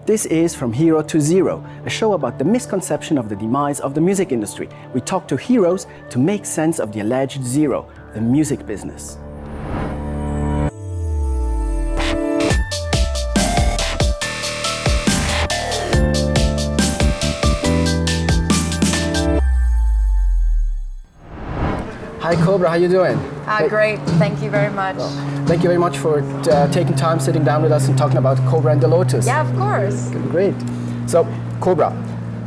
This is From Hero to Zero, a show about the misconception of the demise of the music industry. We talk to heroes to make sense of the alleged zero, the music business. Hi Kobra, how you doing? Great, thank you very much. Thank you very much for taking time, sitting down with us and talking about Kobra and the Lotus. Yeah, of course. Great. So, Kobra,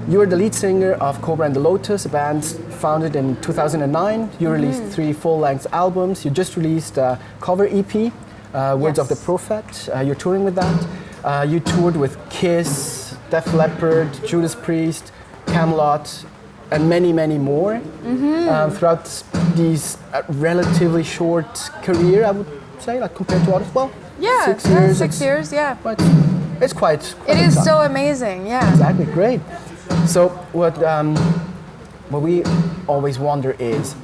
you are the lead singer of Kobra and the Lotus, a band founded in 2009. You released 3 full-length albums. You just released a cover EP, Words of the Prophet. You're touring with that. You toured with Kiss, Def Leppard, Judas Priest, Camelot, and many, many more throughout these relatively short career, I would say, like compared to others. Well, yeah, 6 years. 6 years, yeah. But it's quite It is time. so amazing, yeah. Exactly, great. So what we always wonder is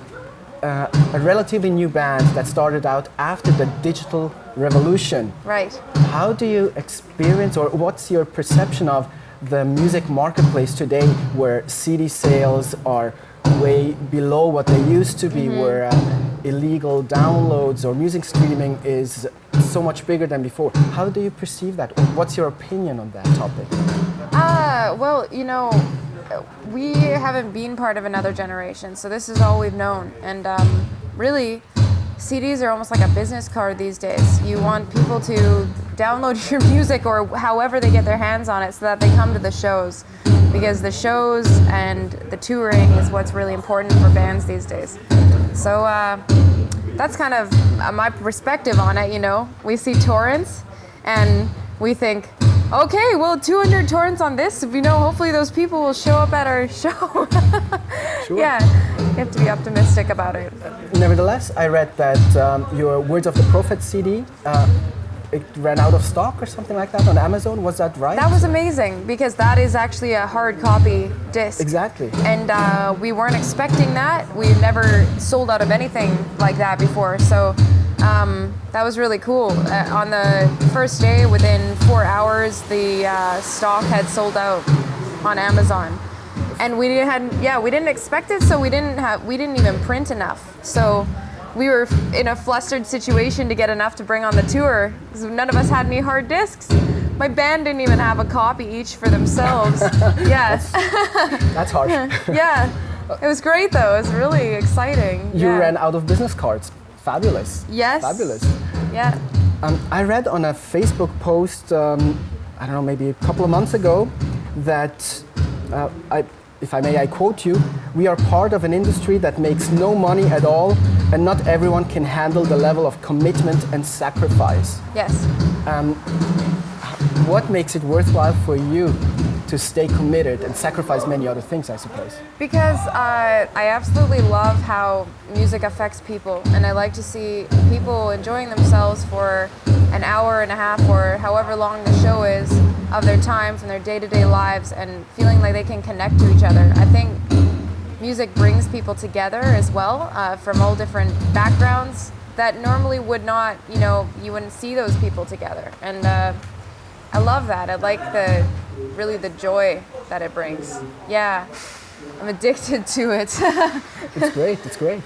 a relatively new band that started out after the digital revolution. Right. How do you experience, or what's your perception of the music marketplace today, where CD sales are way below what they used to be, where illegal downloads or music streaming is so much bigger than before? How do you perceive that? Or what's your opinion on that topic? Well, you know, we haven't been part of another generation, so this is all we've known. And really, CDs are almost like a business card these days. You want people to download your music or however they get their hands on it so that they come to the shows, because the shows and the touring is what's really important for bands these days. So that's kind of my perspective on it, you know. We see torrents and we think, okay, well, 200 torrents on this, you know, hopefully those people will show up at our show. Sure. Yeah, you have to be optimistic about it. Nevertheless, I read that your Words of the Prophet CD, it ran out of stock or something like that on Amazon. Was that right? That was amazing, because that is actually a hard copy disc. Exactly. And we weren't expecting that. We've never sold out of anything like that before. So that was really cool. On the first day, within 4 hours, the stock had sold out on Amazon. And we didn't expect it, so we didn't even print enough. So we were in a flustered situation to get enough to bring on the tour, because none of us had any hard discs. My band didn't even have a copy each for themselves. Yeah. That's harsh. Yeah. It was great though. It was really exciting. You ran out of business cards. Fabulous. Yes. Fabulous. Yeah. I read on a Facebook post, I don't know, maybe a couple of months ago, that if I may, I quote you, "We are part of an industry that makes no money at all, and not everyone can handle the level of commitment and sacrifice." Yes. What makes it worthwhile for you to stay committed and sacrifice many other things, I suppose? Because I absolutely love how music affects people, and I like to see people enjoying themselves for an hour and a half or however long the show is of their time from their day-to-day lives, and feeling like they can connect to each other. I think music brings people together as well, from all different backgrounds that normally would not, you know, you wouldn't see those people together. And I love that. I like really the joy that it brings. Yeah, I'm addicted to it. It's great, it's great.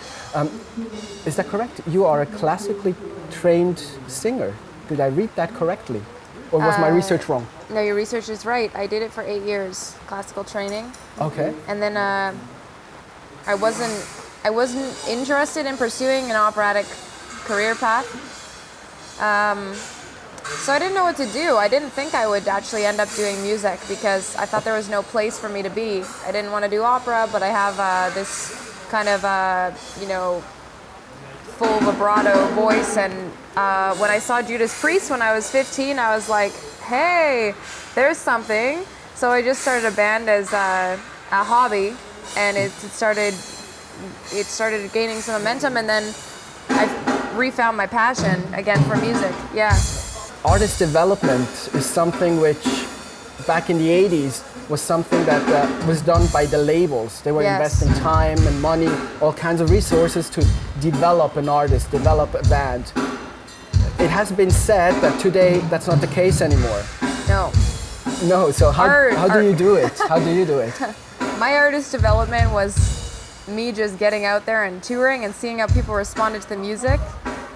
Is that correct? You are a classically trained singer. Did I read that correctly? Or was my research wrong? No, your research is right. I did it for 8 years, classical training. Okay. And then I wasn't interested in pursuing an operatic career path. So I didn't know what to do. I didn't think I would actually end up doing music, because I thought there was no place for me to be. I didn't want to do opera, but I have this kind of, you know, full vibrato voice. And when I saw Judas Priest when I was 15, I was like, hey, there's something. So I just started a band as a hobby, and it started gaining some momentum, and then I refound my passion again for music. Yeah. Artist development is something which, back in the 80s, was something that was done by the labels. They were investing time and money, all kinds of resources to develop an artist, develop a band. It has been said that today that's not the case anymore. No. No, so how do you do it? How do you do it? My artist development was me just getting out there and touring and seeing how people responded to the music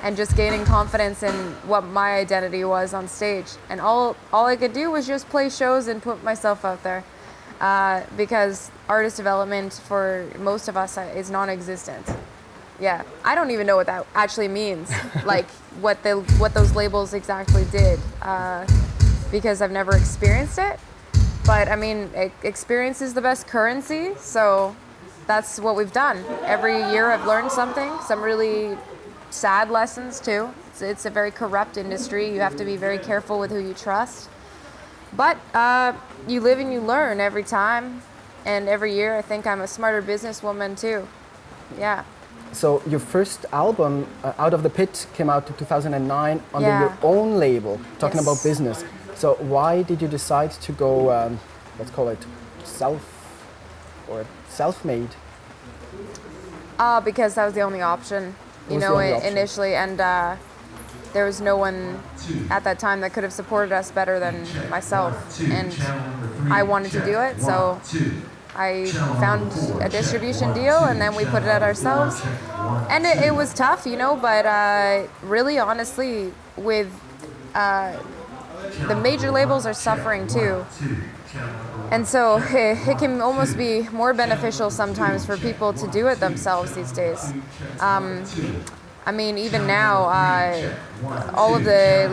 and just gaining confidence in what my identity was on stage. And all I could do was just play shows and put myself out there. Because artist development for most of us is non-existent. Yeah, I don't even know what that actually means, like what those labels exactly did, because I've never experienced it. But I mean, experience is the best currency, so that's what we've done. Every year I've learned something, some really sad lessons too. It's a very corrupt industry. You have to be very careful with who you trust. But you live and you learn every time, and every year I think I'm a smarter businesswoman too. Yeah. So your first album, Out of the Pit, came out in 2009 under your own label, talking about business. So why did you decide to go, let's call it self-made? Because that was the only option, initially, and there was no one at that time that could have supported us better than myself, and I wanted to do it, so I found a distribution deal, and then we put it out ourselves, and it was tough, but really, honestly, with the major labels are suffering too, and so it can almost be more beneficial sometimes for people to do it themselves these days. I mean, even now, all of the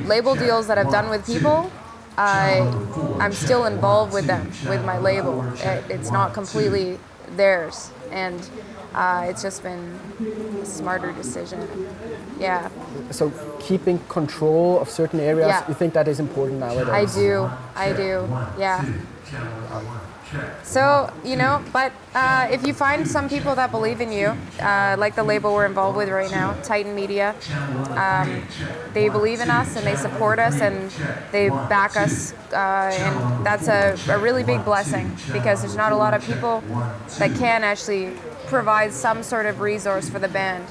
label deals that I've done with people, I'm still involved with them, with my label. It's not completely theirs, and it's just been a smarter decision. Yeah. So keeping control of certain areas, you think that is important nowadays? I do, yeah. So, but if you find some people that believe in you, like the label we're involved with right now, Titan Media, they believe in us and they support us and they back us, and that's a really big blessing, because there's not a lot of people that can actually provide some sort of resource for the band,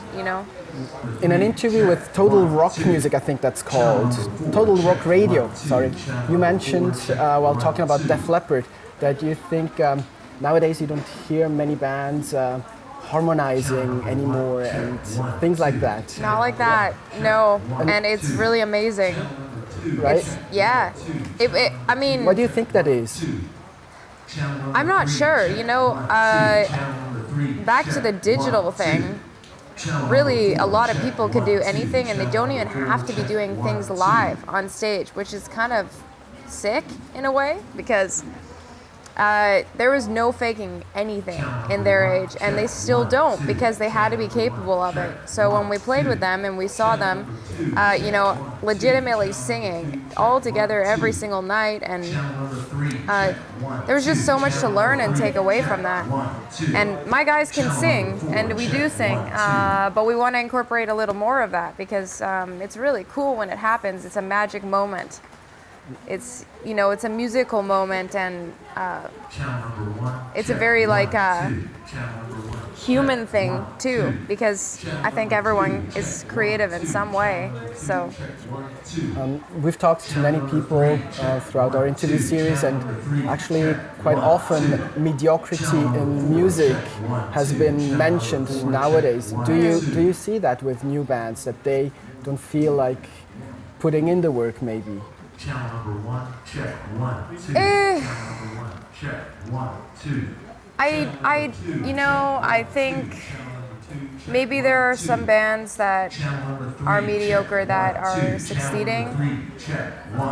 In an interview with Total Rock Music, I think that's called, Total Rock Radio, sorry, you mentioned while talking about Def Leppard that you think nowadays you don't hear many bands harmonizing anymore and things like that. Not like that, no. And it's really amazing. Right? I mean... What do you think that is? I'm not sure, back to the digital thing, really a lot of people can do anything and they don't even have to be doing things live on stage, which is kind of sick in a way, because there was no faking anything in their age, and they still don't, because they had to be capable of it. So when we played with them and we saw them, legitimately singing all together every single night, and there was just so much to learn and take away from that. And my guys can sing, and we do sing, but we want to incorporate a little more of that, because it's really cool when it happens. It's a magic moment. It's it's a musical moment, and it's a very human thing too, because I think everyone is creative in some way. So we've talked to many people throughout our interview series, and actually quite often mediocrity in music has been mentioned nowadays. Do you see that with new bands, that they don't feel like putting in the work maybe? Channel number one, check. 1, 2. Channel number one, check. 1, 2. I think maybe there are some bands that are mediocre that are succeeding,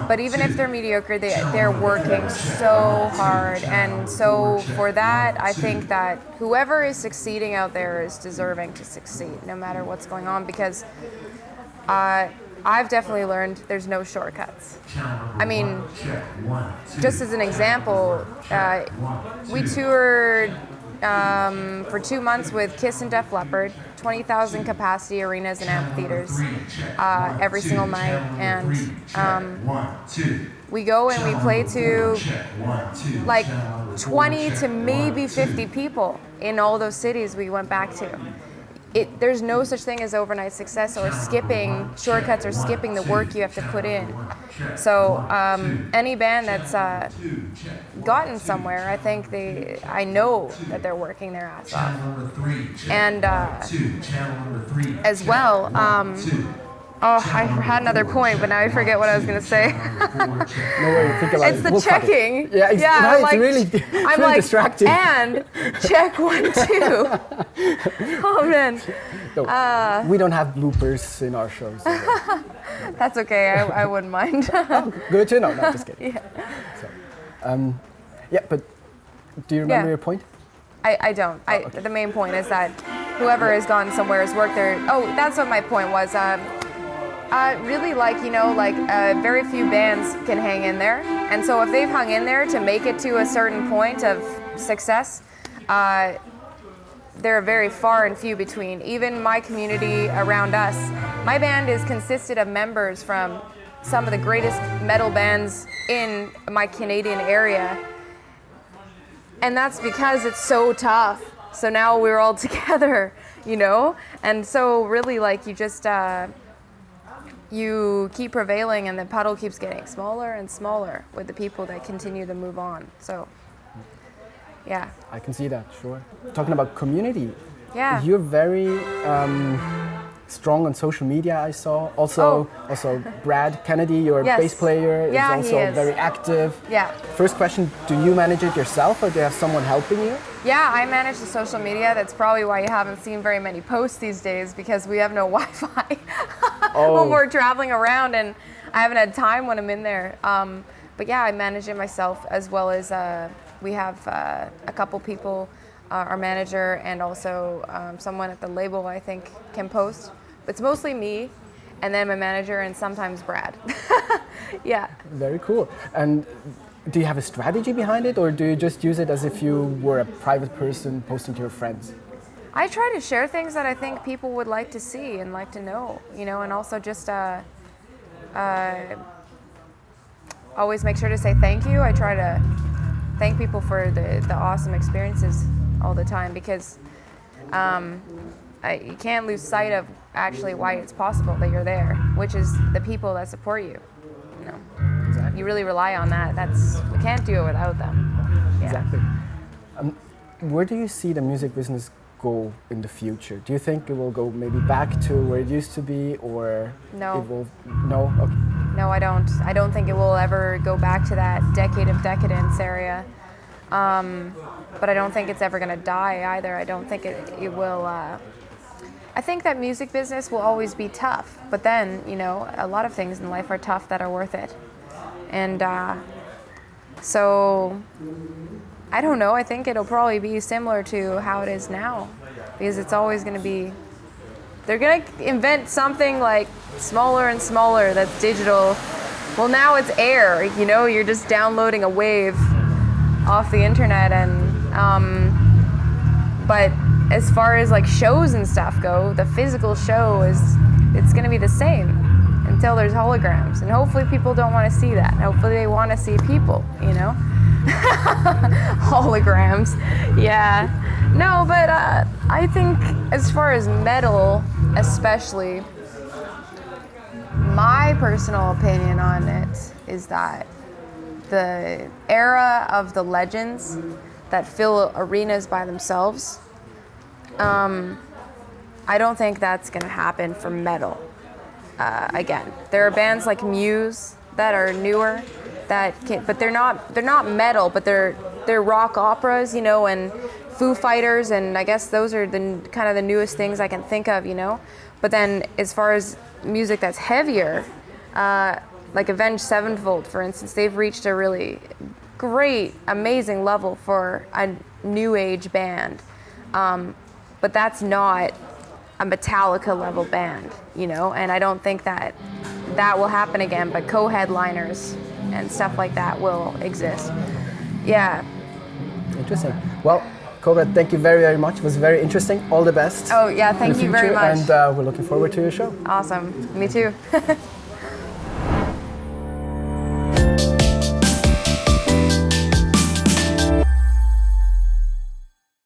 but even if they're mediocre, they're working so hard, and so for that, I think that whoever is succeeding out there is deserving to succeed, no matter what's going on, because I've definitely learned there's no shortcuts. I mean, just as an example, we toured for 2 months with Kiss and Def Leppard, 20,000 capacity arenas and amphitheaters every single night, and we go and we play to like 20 to maybe 50 people in all those cities we went back to. there's no such thing as overnight success or skipping shortcuts or skipping the work you have to put in. So any band that's gotten somewhere, I think I know that they're working their ass off. And as well, I had another point, but now I forget what I was going to say. No worries, think about It's it. the We'll cut it. checking. Yeah, it's really, I'm really like, distracting. and check 1, 2. Oh man. No, we don't have bloopers in our shows. So That's okay. I wouldn't mind. good to know. No, just kidding. Yeah. So, yeah, but do you remember Yeah. your point? I don't. okay. The main point is that whoever has gone somewhere has worked there. Oh, that's what my point was. Really, very few bands can hang in there. And so if they've hung in there to make it to a certain point of success, they're very far and few between. Even my community around us, my band is consisted of members from some of the greatest metal bands in my Canadian area. And that's because it's so tough. So now we're all together, And so really, you just, you keep prevailing and the puddle keeps getting smaller and smaller with the people that continue to move on. So, yeah. I can see that, sure. Talking about community, Yeah. you're very strong on social media, I saw. Also Brad Kennedy, your Yes. bass player, Yeah, is he also is. very active. Yeah. First question, do you manage it yourself or do you have someone helping you? Yeah, I manage the social media. That's probably why you haven't seen very many posts these days, because we have no Wi-Fi when we're traveling around, and I haven't had time when I'm in there. But yeah, I manage it myself, as well as we have a couple people, our manager and also someone at the label I think can post. It's mostly me, and then my manager, and sometimes Brad. Yeah. Very cool. And do you have a strategy behind it, or do you just use it as if you were a private person posting to your friends? I try to share things that I think people would like to see and like to know, and also just always make sure to say thank you. I try to thank people for the awesome experiences all the time, because you can't lose sight of actually why it's possible that you're there, which is the people that support you. Exactly. You really rely on that. We can't do it without them. Yeah. Exactly. Where do you see the music business go in the future? Do you think it will go maybe back to where it used to be, or No. it will? No. Okay. No, I don't. I don't think it will ever go back to that decade of decadence area. But I don't think it's ever going to die either. I don't think it will. I think that music business will always be tough. But then, a lot of things in life are tough that are worth it. And so, I don't know. I think it'll probably be similar to how it is now. Because it's always going to be... They're going to invent something like smaller and smaller that's digital. Well, now it's air. You're just downloading a wave off the internet, and but as far as shows and stuff go, the physical show it's going to be the same until there's holograms, and hopefully people don't want to see that. Hopefully they want to see people, holograms. Yeah. No, but I think as far as metal, especially, my personal opinion on it is that the era of the legends that fill arenas by themselves, I don't think that's going to happen for metal. Again, there are bands like Muse that are newer, but they're not metal, but they're rock operas, and Foo Fighters, and I guess those are the kind of the newest things I can think of, But then as far as music that's heavier, like Avenged Sevenfold, for instance, they've reached a really great, amazing level for a new age band. But that's not a Metallica level band, and I don't think that will happen again, but co-headliners and stuff like that will exist. Yeah. Interesting. Well, Kobra, thank you very, very much. It was very interesting. All the best. Oh, yeah, thank in the you very future, much. And we're looking forward to your show. Awesome. Me too.